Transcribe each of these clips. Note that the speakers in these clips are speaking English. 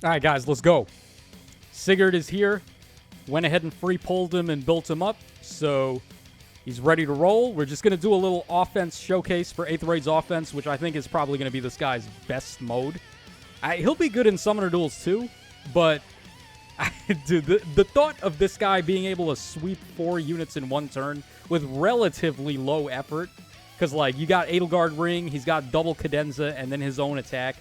All right, guys, let's go. Sigurd is here. Went ahead and free-pulled him and built him up, so he's ready to roll. We're just going to do a little offense showcase for Aether's offense, which I think is probably going to be this guy's best mode. He'll be good in Summoner Duels too, but dude, the thought of this guy being able to sweep 4 units in one turn with relatively low effort, because like you got Edelgard Ring, he's got double Cadenza, and then his own attack.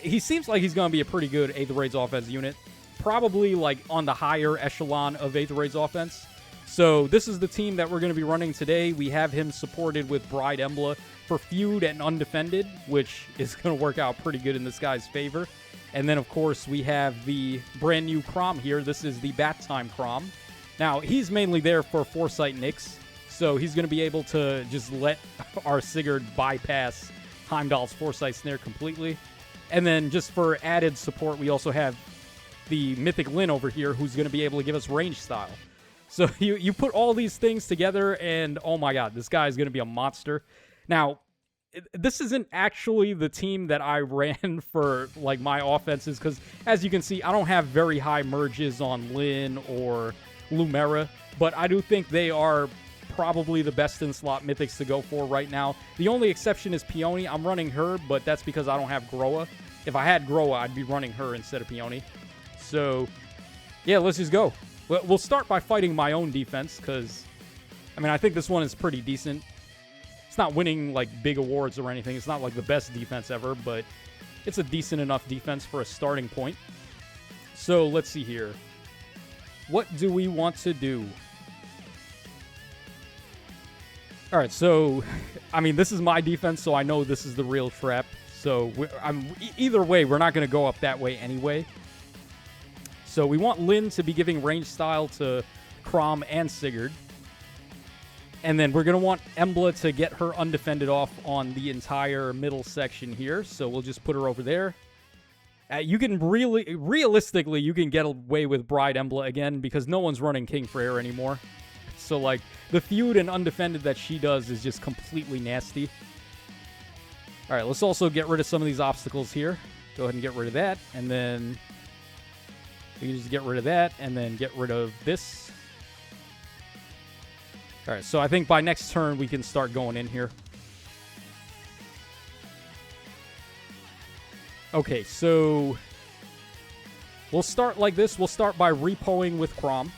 He seems like he's going to be a pretty good Aether's offense unit. Probably like on the higher echelon of Aether's offense. So this is the team that we're going to be running today. We have him supported with Bride Emblem for Feud and Undefended, which is going to work out pretty good in this guy's favor. And then, of course, we have the brand new Crom here. This is the Bat Time Crom. Now, he's mainly there for Foresight Nyx, so he's going to be able to just let our Sigurd bypass Heimdall's Foresight Snare completely. And then just for added support, we also have the Mythic Lyn over here, who's going to be able to give us range style. So you put all these things together, and oh my god, this guy is going to be a monster. Now, this isn't actually the team that I ran for like my offenses, because as you can see, I don't have very high merges on Lyn or Lumera, but I do think they are probably the best in slot mythics to go for right now. The only exception is Peony. I'm running her, but that's because I don't have Groa. If I had Groa, I'd be running her instead of Peony. So, yeah, let's just go. We'll start by fighting my own defense, because, I mean, I think this one is pretty decent. It's not winning, like, big awards or anything. It's not, like, the best defense ever, but it's a decent enough defense for a starting point. So, let's see here. What do we want to do? All right, so, I mean, this is my defense, so I know this is the real trap. So, either way, we're not going to go up that way anyway. So we want Lyn to be giving range style to Crom and Sigurd. And then we're going to want Emblem to get her undefended off on the entire middle section here. So we'll just put her over there. You can realistically, you can get away with Bride Emblem again because no one's running King Freyr anymore. So like the feud and undefended that she does is just completely nasty. All right, let's also get rid of some of these obstacles here. Go ahead and get rid of that. And then we can just get rid of that and then get rid of this. All right, so I think by next turn we can start going in here. Okay, so we'll start like this. We'll start by repoing with Crom.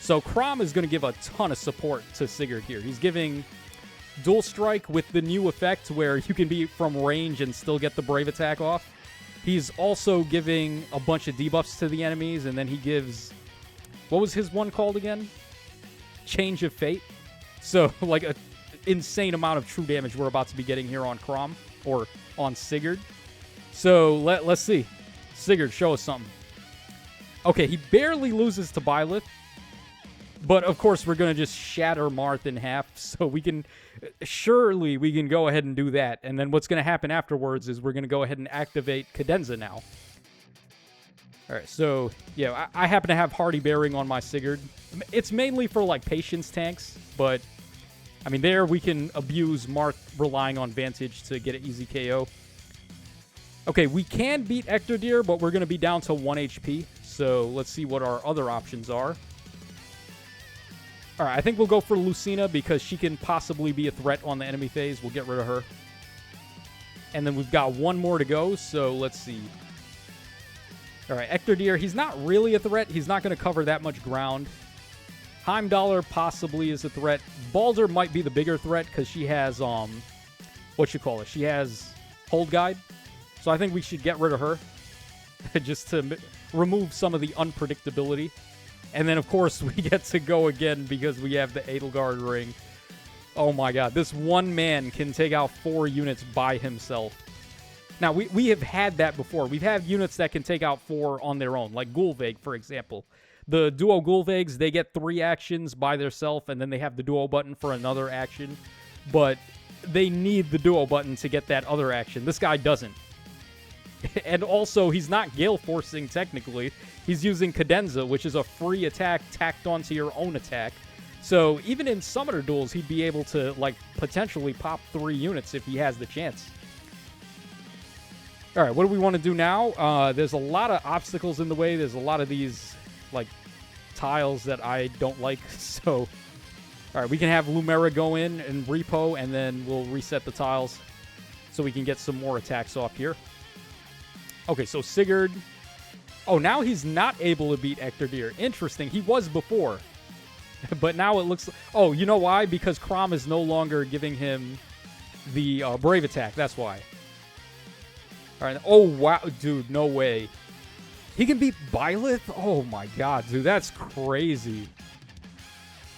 So Crom is going to give a ton of support to Sigurd here. He's giving Dual Strike with the new effect where you can be from range and still get the Brave attack off. He's also giving a bunch of debuffs to the enemies, and then he gives... What was his one called again? Change of Fate. So, like, an insane amount of true damage we're about to be getting here on Crom, or on Sigurd. So, let's see. Sigurd, show us something. Okay, he barely loses to Byleth. But, of course, we're going to just shatter Marth in half, so we can... Surely we can go ahead and do that. And then what's going to happen afterwards is we're going to go ahead and activate Cadenza now. All right, so, yeah, I happen to have Hardy Bearing on my Sigurd. It's mainly for, like, patience tanks, but, I mean, there we can abuse Marth relying on Vantage to get an easy KO. Okay, we can beat Ectordeer, but we're going to be down to 1 HP, so let's see what our other options are. All right, I think we'll go for Lucina because she can possibly be a threat on the enemy phase. We'll get rid of her. And then we've got one more to go, so let's see. All right, Ectordeer, he's not really a threat. He's not going to cover that much ground. Heimdall possibly is a threat. Baldur might be the bigger threat because she has, she has Hold Guide. So I think we should get rid of her just to remove some of the unpredictability. And then, of course, we get to go again because we have the Edelgard Ring. Oh, my God. This one man can take out 4 units by himself. Now, we have had that before. We've had units that can take out 4 on their own, like Gulveig, for example. The duo Gulveigs, they get 3 actions by themselves, and then they have the duo button for another action. But they need the duo button to get that other action. This guy doesn't. And also, he's not Gale Forcing, technically. He's using Cadenza, which is a free attack tacked onto your own attack. So, even in Summoner Duels, he'd be able to, like, potentially pop 3 units if he has the chance. All right, what do we want to do now? There's a lot of obstacles in the way. There's a lot of these, like, tiles that I don't like. So, all right, we can have Lumera go in and repo, and then we'll reset the tiles so we can get some more attacks off here. Okay, so Sigurd. Oh, now he's not able to beat Ector Deer. Interesting. He was before. But now it looks... Oh, you know why? Because Crom is no longer giving him the Brave attack. That's why. All right. Oh, wow. Dude, no way. He can beat Byleth? Oh, my God, dude. That's crazy.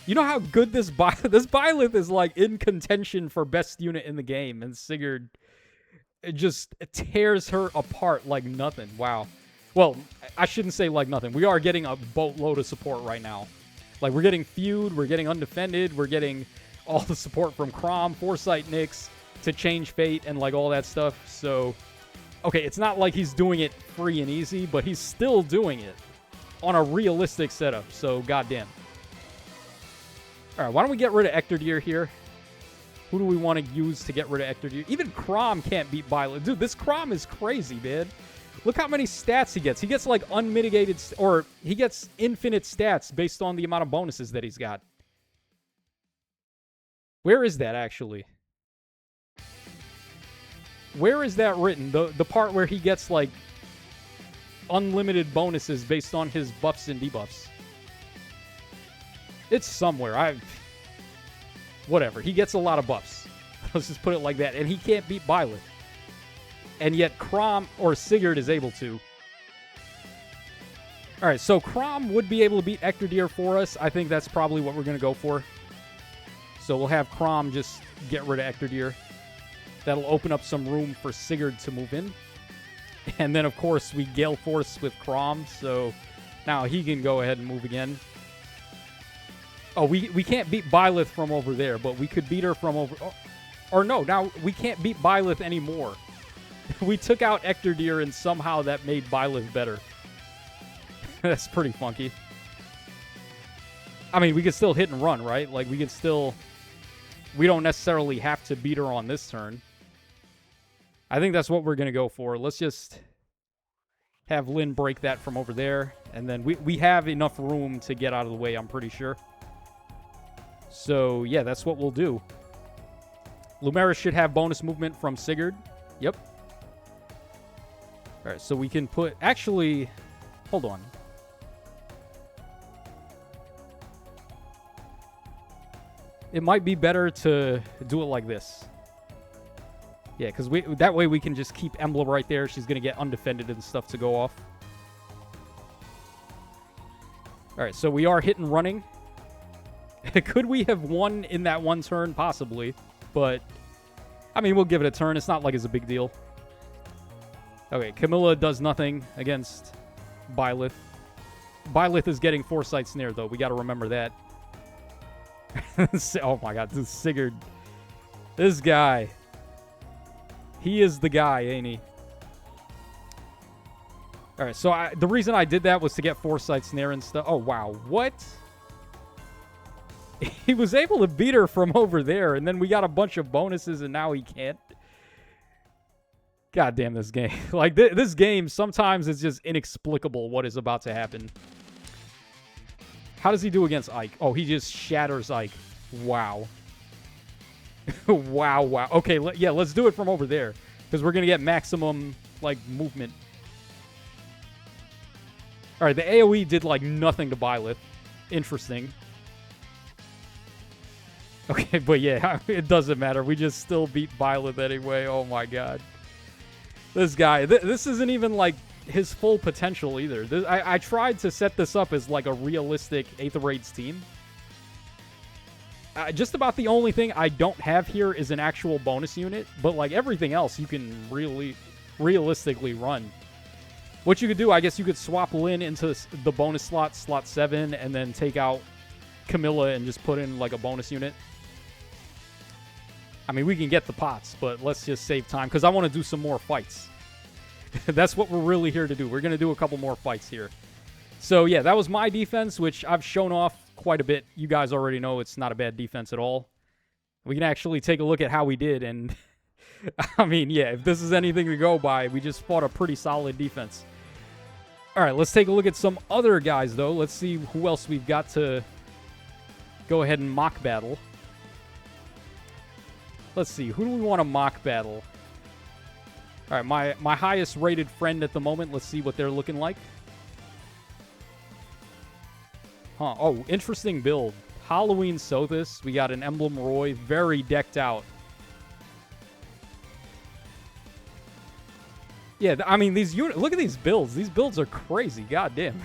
You know how good this Byleth... This Byleth is, like, in contention for best unit in the game. And Sigurd... It just tears her apart like nothing. Wow. Well, I shouldn't say like nothing. We are getting a boatload of support right now. Like, we're getting Feud, we're getting Undefended, we're getting all the support from Crom, Foresight Nyx, to change fate, and, like, all that stuff. So, okay, it's not like he's doing it free and easy, but he's still doing it on a realistic setup. So, goddamn. All right, why don't we get rid of Ector Deer here? Who do we want to use to get rid of Ector Deer? Even Crom can't beat Byleth. Dude, this Crom is crazy, man. Look how many stats he gets. He gets, like, unmitigated... Or he gets infinite stats based on the amount of bonuses that he's got. Where is that, actually? Where is that written? The part where he gets, like, unlimited bonuses based on his buffs and debuffs. It's somewhere. Whatever. He gets a lot of buffs. Let's just put it like that. And he can't beat Byleth. And yet Crom or Sigurd is able to. All right, so Crom would be able to beat Ector Deer for us. I think that's probably what we're going to go for. So we'll have Crom just get rid of Ector Deer. That'll open up some room for Sigurd to move in. And then, of course, we Gale Force with Crom. So now he can go ahead and move again. Oh, we can't beat Byleth from over there, but we could beat her from over... Oh, or no, now we can't beat Byleth anymore. We took out Ector Deer, and somehow that made Byleth better. That's pretty funky. I mean, we can still hit and run, right? Like, we can still... We don't necessarily have to beat her on this turn. I think that's what we're going to go for. Let's just have Lyn break that from over there. And then we have enough room to get out of the way, I'm pretty sure. So, yeah, that's what we'll do. Lumera should have bonus movement from Sigurd. Yep. All right, so we can put... Actually, hold on. It might be better to do it like this. Yeah, because that way we can just keep Emblem right there. She's going to get undefended and stuff to go off. All right, so we are hit and running. Could we have won in that one turn? Possibly. But, I mean, we'll give it a turn. It's not like it's a big deal. Okay, Camilla does nothing against Byleth. Byleth is getting Foresight Snare, though. We got to remember that. Oh, my God. This is Sigurd. This guy. He is the guy, ain't he? All right, so the reason I did that was to get Foresight Snare and stuff. Oh, wow. What? He was able to beat her from over there, and then we got a bunch of bonuses, and now he can't. God damn this game. Like, this game, sometimes it's just inexplicable what is about to happen. How does he do against Ike? Oh, he just shatters Ike. Wow. Wow, wow. Okay, yeah, let's do it from over there, because we're going to get maximum, like, movement. All right, the AoE did, like, nothing to Byleth. Interesting. Okay, but yeah, it doesn't matter. We just still beat Byleth anyway. Oh, my God. This guy, this isn't even, like, his full potential either. I tried to set this up as, like, a realistic Aether team. Just about the only thing I don't have here is an actual bonus unit. But, like, everything else you can really realistically run. What you could do, I guess you could swap Lyn into the bonus slot, slot 7, and then take out Camilla and just put in, like, a bonus unit. I mean, we can get the pots, but let's just save time, because I want to do some more fights. That's what we're really here to do. We're going to do a couple more fights here. So, yeah, that was my defense, which I've shown off quite a bit. You guys already know it's not a bad defense at all. We can actually take a look at how we did, and I mean, yeah, if this is anything to go by, we just fought a pretty solid defense. All right, let's take a look at some other guys, though. Let's see who else we've got to go ahead and mock battle. Let's see, who do we want to mock battle? All right, my highest rated friend at the moment. Let's see what they're looking like. Huh, oh, interesting build. Halloween Sothis. We got an Emblem Roy, very decked out. Yeah, I mean, these units, look at these builds. These builds are crazy, goddamn.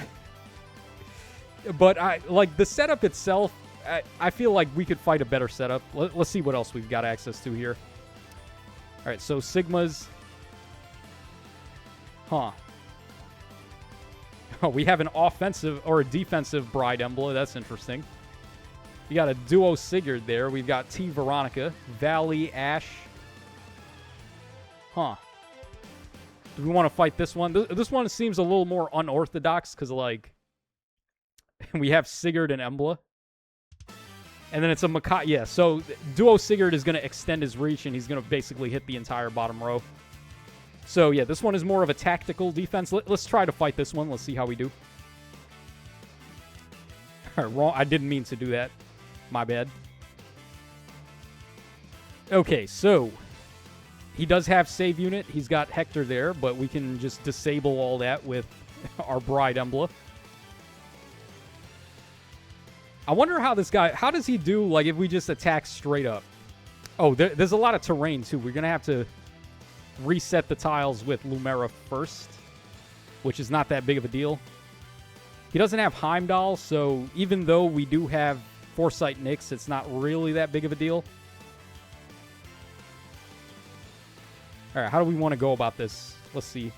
But like the setup itself, I feel like we could fight a better setup. Let's see what else we've got access to here. All right, so Sigmas. Huh. Oh, we have an offensive or a defensive Bride Emblem. That's interesting. We got a duo Sigurd there. We've got T Veronica, Valley, Ash. Huh. Do we want to fight this one? This one seems a little more unorthodox because, like, we have Sigurd and Embla. And then it's a Makai. Yeah, so Duo Sigurd is going to extend his reach, and he's going to basically hit the entire bottom row. So, yeah, this one is more of a tactical defense. Let's try to fight this one. Let's see how we do. All right, wrong. I didn't mean to do that. My bad. Okay, so he does have save unit. He's got Hector there, but we can just disable all that with our Bride Emblem. I wonder how this guy, how does he do, like, if we just attack straight up? Oh, there's a lot of terrain, too. We're going to have to reset the tiles with Lumera first, which is not that big of a deal. He doesn't have Heimdall, so even though we do have Foresight Nyx, it's not really that big of a deal. All right, how do we want to go about this? Let's see.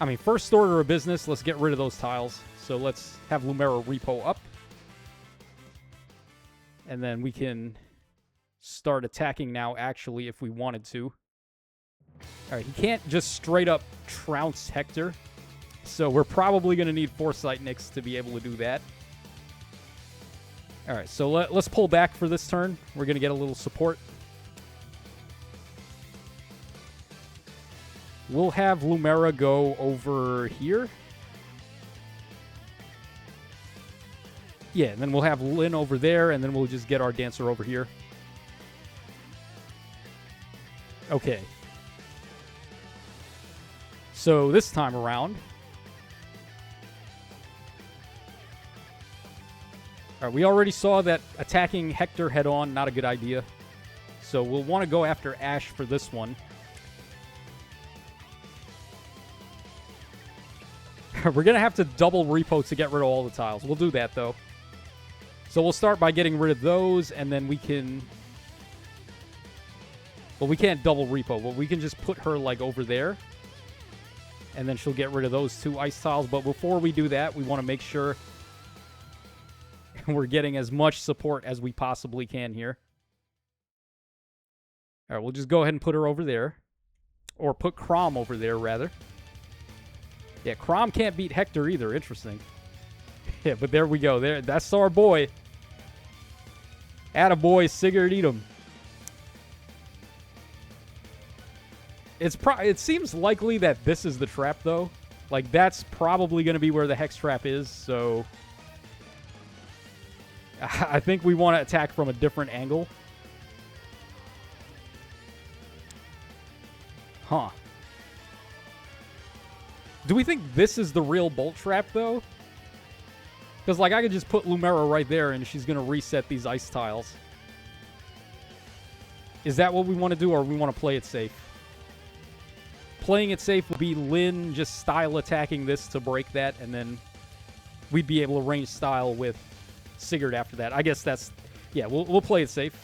I mean, first order of business, let's get rid of those tiles. So let's have Lumera repo up. And then we can start attacking now, actually, if we wanted to. All right, he can't just straight up trounce Hector. So we're probably going to need Foresight Nyx to be able to do that. All right, so let's pull back for this turn. We're going to get a little support. We'll have Lumera go over here. Yeah, and then we'll have Lynn over there, and then we'll just get our Dancer over here. Okay. So this time around... All right, we already saw that attacking Hector head-on, not a good idea. So we'll want to go after Ash for this one. We're going to have to double repo to get rid of all the tiles. We'll do that, though. So we'll start by getting rid of those, and then we can... Well, we can't double repo, but we can just put her, like, over there. And then she'll get rid of those two ice tiles. But before we do that, we want to make sure we're getting as much support as we possibly can here. All right, we'll just go ahead and put her over there. Or put Crom over there, rather. Yeah, Crom can't beat Hector either. Interesting. Yeah, but there we go. There, that's our boy. Attaboy, Sigurd, eat him. It seems likely that this is the trap, though. Like, that's probably going to be where the Hex Trap is, so... I think we want to attack from a different angle. Huh. Do we think this is the real Bolt Trap, though? Because, like, I could just put Lumera right there, and she's going to reset these ice tiles. Is that what we want to do, or we want to play it safe? Playing it safe would be Lynn just style attacking this to break that, and then we'd be able to range style with Sigurd after that. I guess that's... Yeah, we'll play it safe.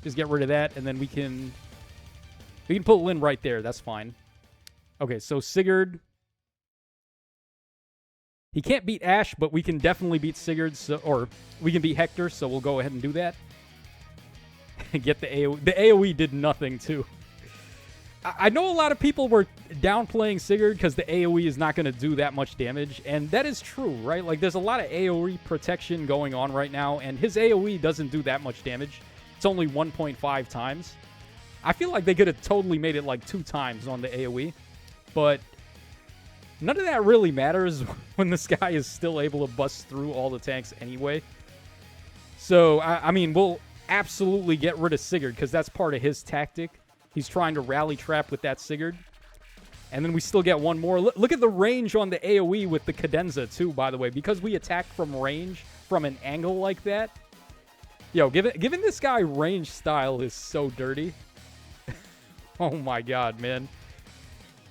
Just get rid of that, and then we can put Lynn right there. That's fine. Okay, so Sigurd... He can't beat Ash, but we can definitely beat Sigurd, or we can beat Hector, so we'll go ahead and do that. Get the AoE. The AoE did nothing, too. I know a lot of people were downplaying Sigurd because the AoE is not going to do that much damage, and that is true, right? Like, there's a lot of AoE protection going on right now, and his AoE doesn't do that much damage. It's only 1.5 times. I feel like they could have totally made it like 2 times on the AoE, but none of that really matters when this guy is still able to bust through all the tanks anyway. So, I mean, we'll absolutely get rid of Sigurd because that's part of his tactic. He's trying to rally trap with that Sigurd. And then we still get one more. Look at the range on the AoE with the cadenza, too, by the way. Because we attack from range, from an angle like that. Yo, giving this guy range style is so dirty. Oh my god, man.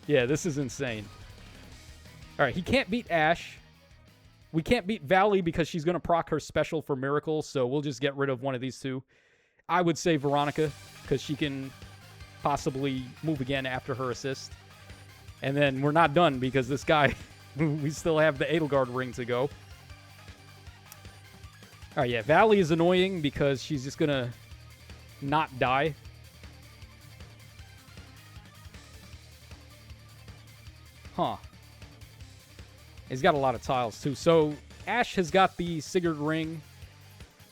Yeah, this is insane. Alright, he can't beat Ashe. We can't beat Valley because she's going to proc her special for Miracle, so we'll just get rid of one of these two. I would say Veronica, because she can possibly move again after her assist. And then we're not done because this guy, we still have the Edelgard ring to go. Alright, yeah, Valley is annoying because she's just going to not die. Huh. He's got a lot of tiles, too. So, Ashe has got the Sigurd ring.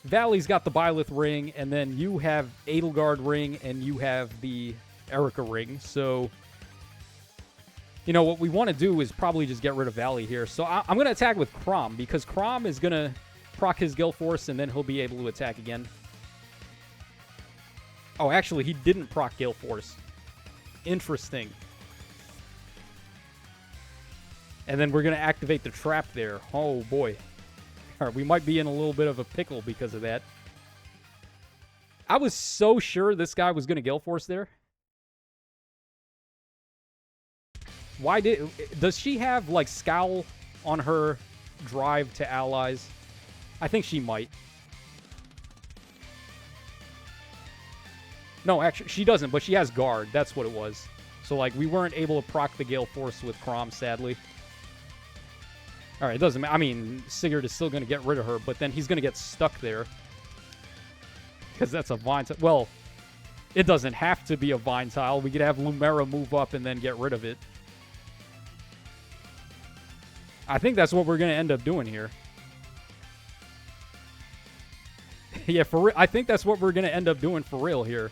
Valley's got the Byleth ring. And then you have Edelgard ring. And you have the Erika ring. So, you know, what we want to do is probably just get rid of Valley here. So, I'm going to attack with Chrom. Because Chrom is going to proc his Gale Force. And then he'll be able to attack again. Oh, actually, he didn't proc Gale Force. Interesting. And then we're going to activate the trap there. Oh, boy. All right, we might be in a little bit of a pickle because of that. I was so sure this guy was going to Gale Force there. Why did... Does she have, like, Scowl on her drive to allies? I think she might. No, actually, she doesn't, but she has Guard. That's what it was. So, like, we weren't able to proc the Gale Force with Chrom, sadly. Alright, it doesn't matter. I mean, Sigurd is still going to get rid of her, but then he's going to get stuck there. Because that's a Vine tile. Well, it doesn't have to be a Vine tile. We could have Lumera move up and then get rid of it. I think that's what we're going to end up doing here. Yeah, for real. I think that's what we're going to end up doing for real here.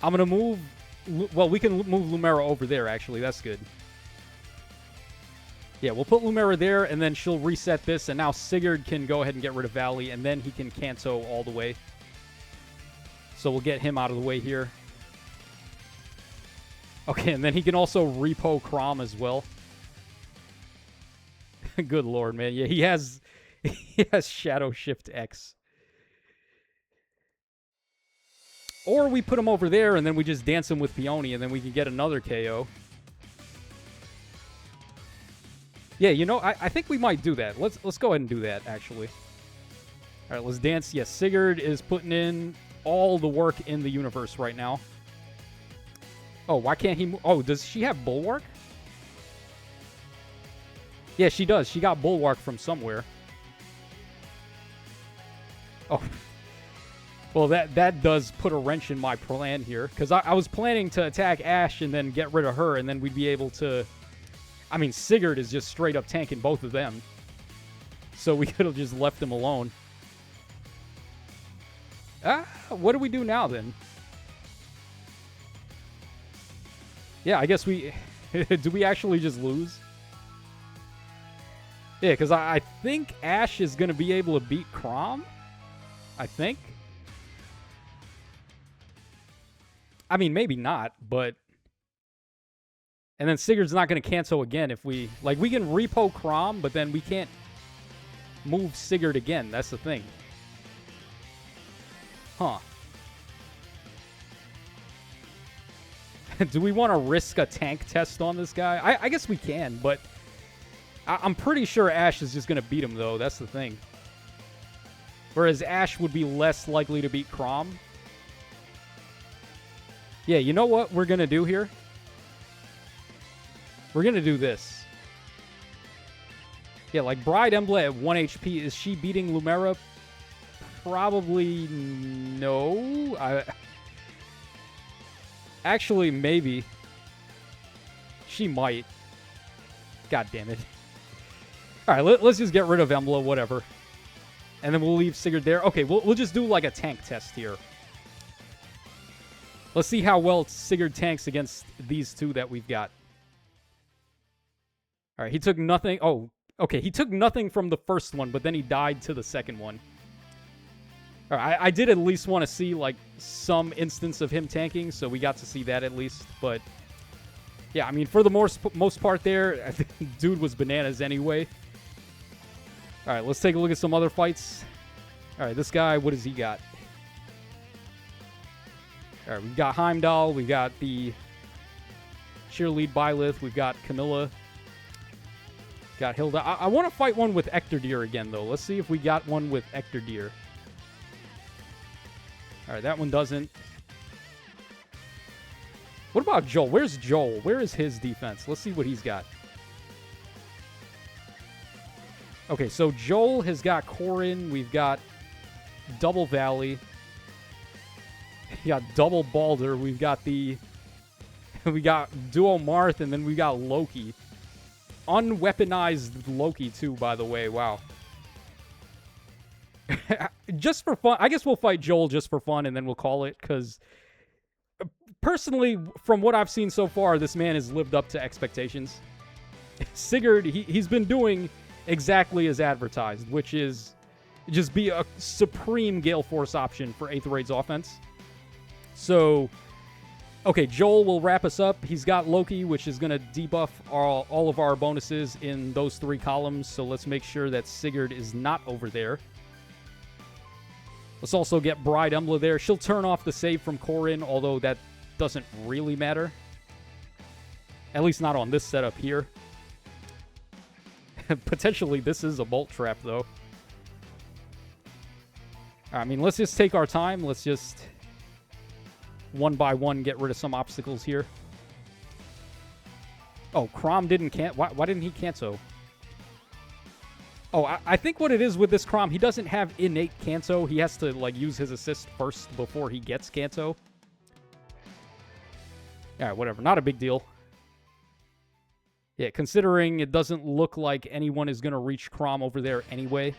I'm going to move... Well, we can move Lumera over there, actually. That's good. Yeah, we'll put Lumera there, and then she'll reset this, and now Sigurd can go ahead and get rid of Valley, and then he can Kanto all the way. So we'll get him out of the way here. Okay, and then he can also repo Chrom as well. Good lord, man. Yeah, he has Shadow Shift X. Or we put him over there, and then we just dance him with Peony, and then we can get another KO. Yeah, you know, I think we might do that. Let's go ahead and do that, actually. All right, let's dance. Yes, Sigurd is putting in all the work in the universe right now. Oh, why can't he move? Oh, does she have Bulwark? Yeah, she does. She got Bulwark from somewhere. Oh. Well, that does put a wrench in my plan here. Because I was planning to attack Ashe and then get rid of her, and then we'd be able to... I mean, Sigurd is just straight up tanking both of them. So we could have just left him alone. What do we do now, then? Yeah, I guess we... do we actually just lose? Yeah, because I think Ashe is going to be able to beat Chrom. I think. I mean, maybe not, but... And then Sigurd's not going to cancel again if we... Like, we can repo Chrom, but then we can't move Sigurd again. That's the thing. Huh. Do we want to risk a tank test on this guy? I guess we can, but... I'm pretty sure Ashe is just going to beat him, though. That's the thing. Whereas Ashe would be less likely to beat Chrom. Yeah, you know what we're going to do here? We're going to do this. Yeah, like Bride Emblem at 1 HP. Is she beating Lumera? Probably no. Actually, maybe. She might. God damn it. Alright, let's just get rid of Emblem, whatever. And then we'll leave Sigurd there. Okay, we'll just do like a tank test here. Let's see how well Sigurd tanks against these two that we've got. Alright, he took nothing. Oh, okay, he took nothing from the first one, but then he died to the second one. Alright, I did at least want to see, like, some instance of him tanking, so we got to see that at least, but... Yeah, I mean, for the most part there, I think dude was bananas anyway. Alright, let's take a look at some other fights. Alright, this guy, what does he got? Alright, we've got Heimdall, we've got the Cheerlead Byleth, we've got Camilla. Got Hilda. I want to fight one with Ectordeer again, though. Let's see if we got one with Ectordeer. Alright, that one doesn't. What about Joel? Where's Joel? Where is his defense? Let's see what he's got. Okay, so Joel has got Corrin. We've got Double Valley. We got Double Balder. We've got the... we got Duo Marth, and then we got Loki. Unweaponized Loki, too, by the way. Wow. Just for fun. I guess we'll fight Joel just for fun, and then we'll call it, because... Personally, from what I've seen so far, this man has lived up to expectations. Sigurd, he's been doing exactly as advertised, which is just be a supreme Gale Force option for Aether Raid's offense. So, okay, Joel will wrap us up. He's got Loki, which is going to debuff all of our bonuses in those 3 columns, so let's make sure that Sigurd is not over there. Let's also get Bride Embla there. She'll turn off the save from Corrin, although that doesn't really matter. At least not on this setup here. Potentially, this is a bolt trap, though. I mean, let's just take our time. Let's just, one by one, get rid of some obstacles here. Oh, Crom didn't why didn't he cancel? Oh, I think what it is with this Crom, he doesn't have innate Canto. He has to, like, use his assist first before he gets Canto. Alright, whatever. Not a big deal. Yeah, considering it doesn't look like anyone is going to reach Crom over there anyway.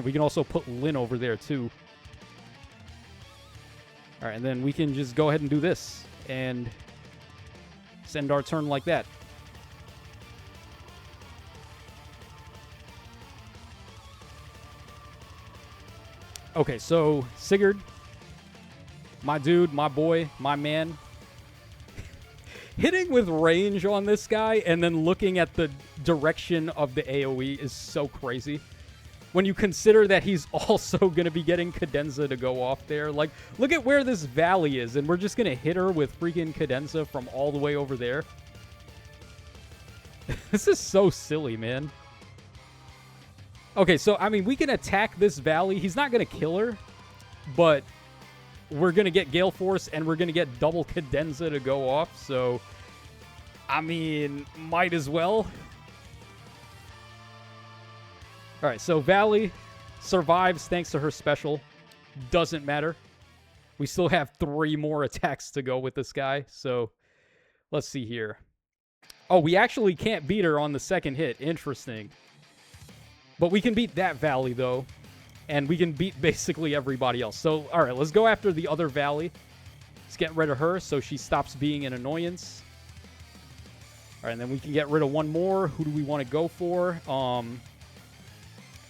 We can also put Lyn over there, too. Alright, and then we can just go ahead and do this. And send our turn like that. Okay, so Sigurd, my dude, my boy, my man, hitting with range on this guy and then looking at the direction of the AoE is so crazy. When you consider that he's also going to be getting Cadenza to go off there. Like, look at where this valley is, and we're just going to hit her with freaking Cadenza from all the way over there. This is so silly, man. Okay, so, I mean, we can attack this valley. He's not going to kill her, but we're going to get Gale Force, and we're going to get double Cadenza to go off, so, I mean, might as well. Alright, so Valley survives thanks to her special. Doesn't matter. We still have 3 more attacks to go with this guy, so let's see here. Oh, we actually can't beat her on the second hit. Interesting. But we can beat that Valley, though. And we can beat basically everybody else. So, alright, let's go after the other Valley. Let's get rid of her so she stops being an annoyance. Alright, and then we can get rid of one more. Who do we want to go for?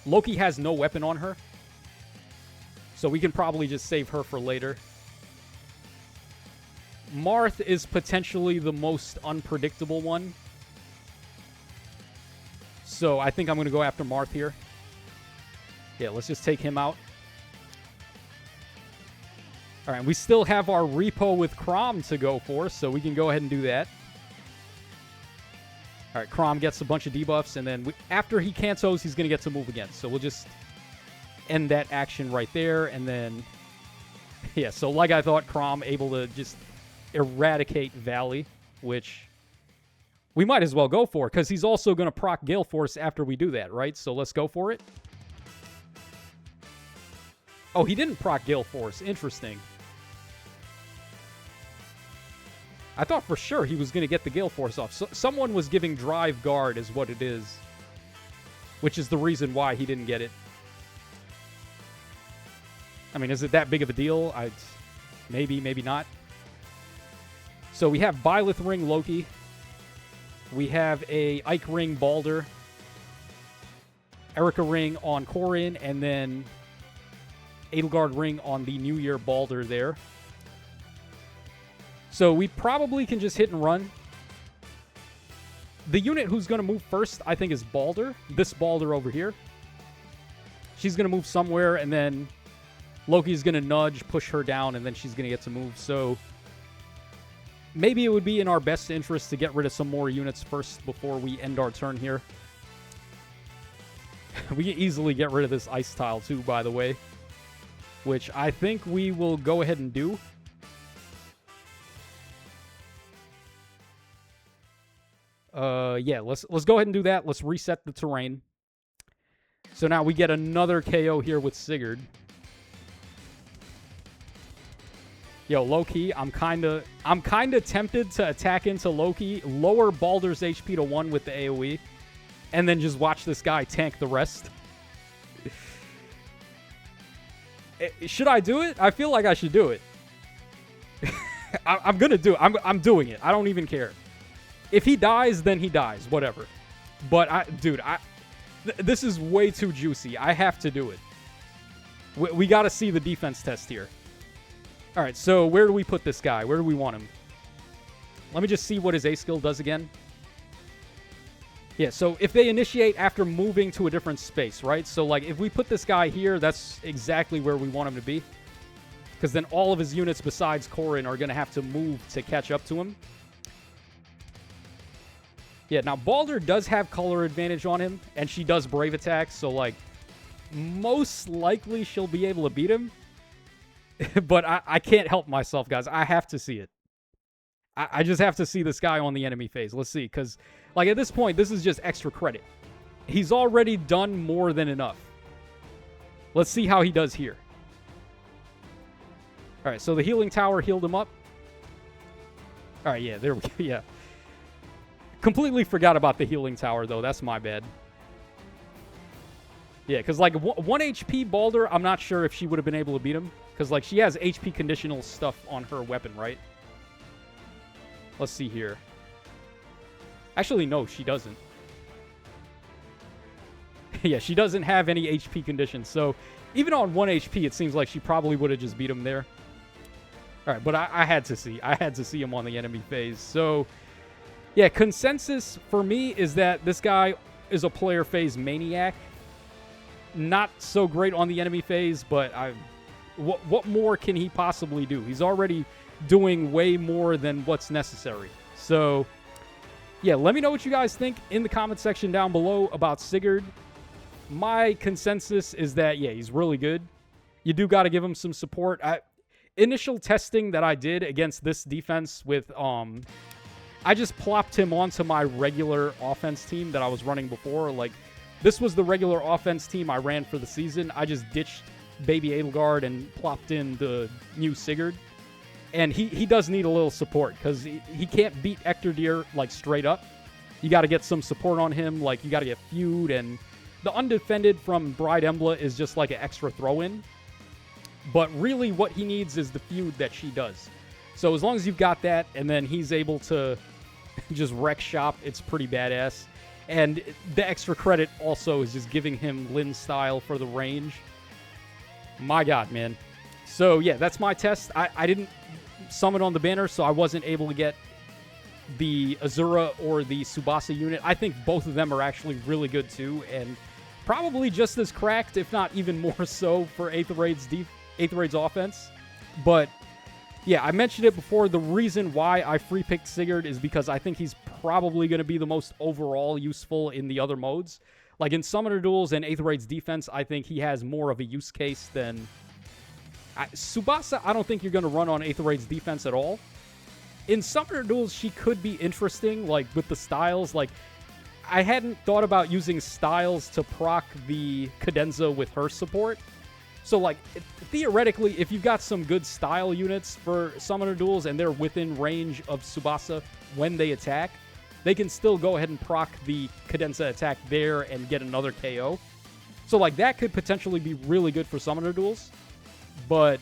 Loki has no weapon on her. So we can probably just save her for later. Marth is potentially the most unpredictable one. So I think I'm going to go after Marth here. Yeah, let's just take him out. Alright, we still have our repo with Crom to go for, so we can go ahead and do that. Alright, Crom gets a bunch of debuffs, and then after he cantos, he's going to get to move again. So we'll just end that action right there, and then... Yeah, so like I thought, Crom able to just eradicate Valley, which we might as well go for, because he's also going to proc Gale Force after we do that, right? So let's go for it. Oh, he didn't proc Gale Force. Interesting. I thought for sure he was going to get the Gale Force off. So, someone was giving Drive Guard is what it is. Which is the reason why he didn't get it. I mean, is it that big of a deal? Maybe, maybe not. So we have Byleth Ring Loki. We have a Ike Ring Balder. Erica Ring on Corrin. And then Edelgard Ring on the New Year Balder there. So we probably can just hit and run. The unit who's going to move first, I think, is Balder. This Balder over here. She's going to move somewhere, and then Loki's going to nudge, push her down, and then she's going to get to move. So maybe it would be in our best interest to get rid of some more units first before we end our turn here. We can easily get rid of this ice tile, too, by the way. Which I think we will go ahead and do. Yeah, let's go ahead and do that. Let's reset the terrain. So now we get another KO here with Sigurd. Yo, low-key, I'm kinda tempted to attack into Loki, lower Baldur's HP to 1 with the AoE, and then just watch this guy tank the rest. Should I do it? I feel like I should do it. I'm gonna do it. I'm doing it. I don't even care. If he dies, then he dies. Whatever. But, dude, this is way too juicy. I have to do it. We got to see the defense test here. All right, so where do we put this guy? Where do we want him? Let me just see what his A skill does again. Yeah, so if they initiate after moving to a different space, right? So, like, if we put this guy here, that's exactly where we want him to be. Because then all of his units besides Corrin are going to have to move to catch up to him. Yeah, now Balder does have color advantage on him, and she does brave attacks, so, like, most likely she'll be able to beat him. But I can't help myself, guys. I have to see it. I just have to see this guy on the enemy phase. Let's see, because, like, at this point, this is just extra credit. He's already done more than enough. Let's see how he does here. All right, so the healing tower healed him up. All right, yeah, there we go, yeah. Completely forgot about the healing tower, though. That's my bad. Yeah, because, like, 1 HP Balder, I'm not sure if she would have been able to beat him. Because, like, she has HP conditional stuff on her weapon, right? Let's see here. Actually, no, she doesn't. Yeah, she doesn't have any HP conditions. So, even on 1 HP, it seems like she probably would have just beat him there. All right, but I had to see. I had to see him on the enemy phase. So, yeah, consensus for me is that this guy is a player phase maniac. Not so great on the enemy phase, but what more can he possibly do? He's already doing way more than what's necessary. So, yeah, let me know what you guys think in the comment section down below about Sigurd. My consensus is that, yeah, he's really good. You do got to give him some support. Initial testing that I did against this defense with... I just plopped him onto my regular offense team that I was running before. Like, this was the regular offense team I ran for the season. I just ditched Baby Edelgard and plopped in the new Sigurd. And he does need a little support because he can't beat Ectordir, like, straight up. You got to get some support on him. Like, you got to get feud. And the undefended from Bride Embla is just like an extra throw-in. But really what he needs is the feud that she does. So as long as you've got that and then he's able to... just wreck shop, it's pretty badass. And the extra credit also is just giving him Lyn style for the range. My god, man. So yeah, that's my test. I didn't summon on the banner, so I wasn't able to get the Azura or the Tsubasa unit. I think both of them are actually really good too, and probably just as cracked, if not even more so, for Aether Raid's offense. But yeah, I mentioned it before. The reason why I free-picked Sigurd is because I think he's probably going to be the most overall useful in the other modes. Like, in Summoner Duels and Aether Raid's defense, I think he has more of a use case than... Tsubasa, I don't think you're going to run on Aether Raid's defense at all. In Summoner Duels, she could be interesting, like, with the styles. Like, I hadn't thought about using styles to proc the Cadenza with her support. So, like, theoretically, if you've got some good style units for Summoner Duels and they're within range of Tsubasa when they attack, they can still go ahead and proc the Cadenza attack there and get another KO. So, like, that could potentially be really good for Summoner Duels. But,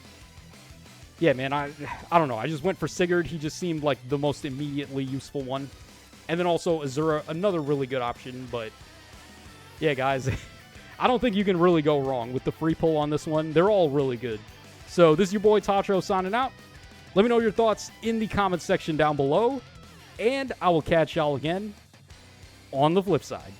yeah, man, I don't know. I just went for Sigurd. He just seemed like the most immediately useful one. And then also Azura, another really good option. But, yeah, guys, I don't think you can really go wrong with the free pull on this one. They're all really good. So, this is your boy Tatro signing out. Let me know your thoughts in the comments section down below. And I will catch y'all again on the flip side.